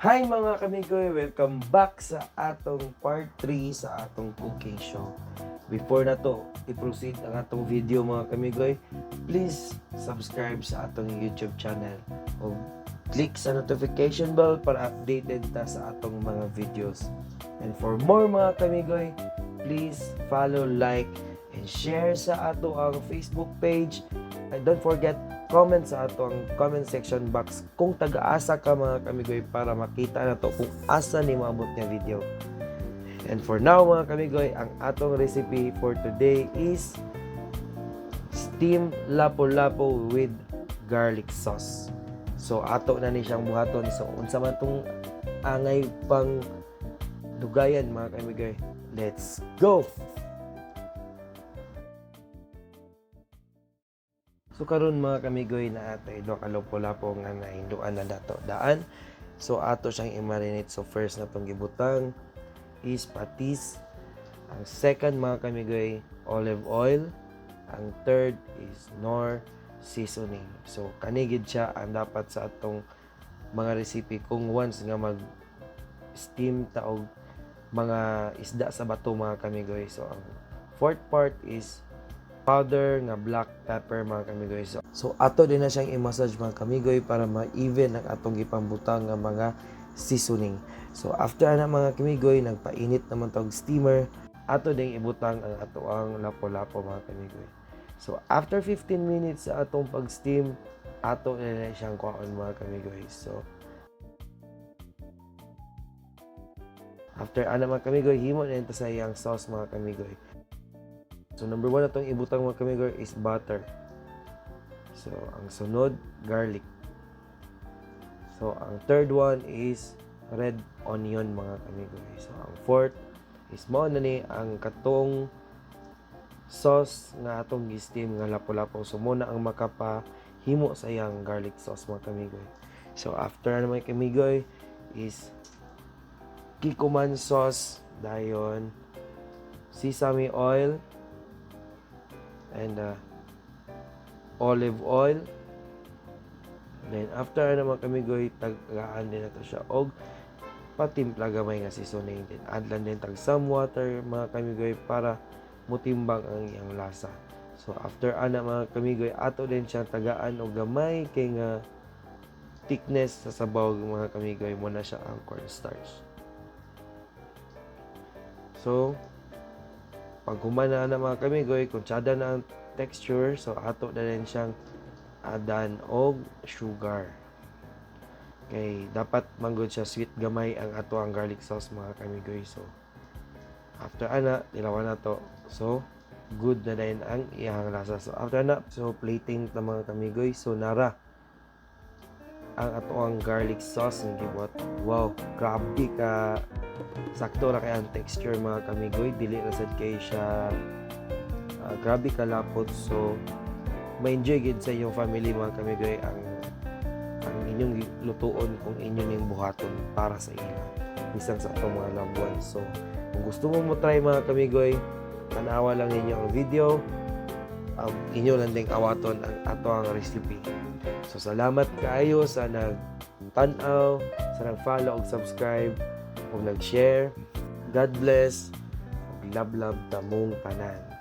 Hi mga kamigoy! Welcome back sa atong part 3 sa atong cooking show. Before na to, i-proceed ang atong video mga kamigoy, please subscribe sa atong YouTube channel o click sa notification bell para updated ta sa atong mga videos. And for more mga kamigoy, please follow, like, and share sa ato ang Facebook page. And don't forget, comment sa ato ang comment section box kung taga-asa ka mga kamigoy para makita na to kung asa ni maabot nga video. And for now mga kamigoy, ang atong recipe for today is steamed lapu-lapu with garlic sauce. So ato na ni siyang buhaton. So unsa man tong angay pang dugayan mga kamigoy, let's go! So karon mga kamigoy na atay do ka lapu-lapu nga nahinduan na dato daan. So ato siyang i-marinate. So first na tong gibutang is patis. Ang second mga kamigoy, olive oil. Ang third is nor seasoning. So kanigid siya ang dapat sa atong mga recipe kung once nga mag steam taog mga isda sa bato mga kamigoy. So ang fourth part is powder nga black pepper mga kamigoy. So ato din na siyang i-massage mga kamigoy para ma-even ang atong gipambutang nga mga seasoning. So after ana mga kamigoy, nagpainit naman tawag steamer, ato ding ibutang ang ato ang lapu-lapu mga kamigoy. So after 15 minutes sa atong pag-steam, ato na siyang kuhaon mga kamigoy. So after ana mga kamigoy, himo na ito sa iyang sauce mga kamigoy. So number 1 na itong ibutang mga kamigoy is butter. So ang sunod, garlic. So ang third one is red onion mga kamigoy. So ang fourth is mao na ni ang katong sauce nga atong gi-steam nga lapu-lapu. So muna ang makapahimo sa iyang garlic sauce mga kamigoy. So after na mga kamigoy is kikuman sauce, dayon sesame oil, and olive oil. Then after naman kamigoy, tagaan din nato siya og patimpla gamay nga seasoning din. Adlan din tag some water mga kamigoy para mutimbang ang iyang lasa. So after ana mga kamigoy, ato din siya tagaan og gamay kay nga thickness sa sabaw mga kamigoy, mo na siya ang cornstarch. So pag humana na mga kamigoy, kuntsada na ang texture, so ato na rin siyang adan og sugar. Okay, dapat manggod siya sweet gamay ang ato ang garlic sauce mga kamigoy. So after ana, ilawan na to. So good na din ang iyang lasa. So after na, so plating ta mga kamigoy. So nara ang ato ang garlic sauce ng gibuhat. Wow, grabe ka sakto ra kay ang texture mga kamigoy, dili ra sad kay siya grabe kalapot. So ma-enjoy gid sa inyong family mga kamigoy ang inyong lutuon kung inyo ning buhaton para sa ila bisan sa atong mga loved ones. So kung gusto mo try mga kamigoy, tanawa lang ninyo ang video, inyo lang ding awaton ang ato ang recipe. So salamat kaayo sa nag-tanaw, sa nag-follow ug subscribe ug nag-share. God bless. Love ta mong tanan.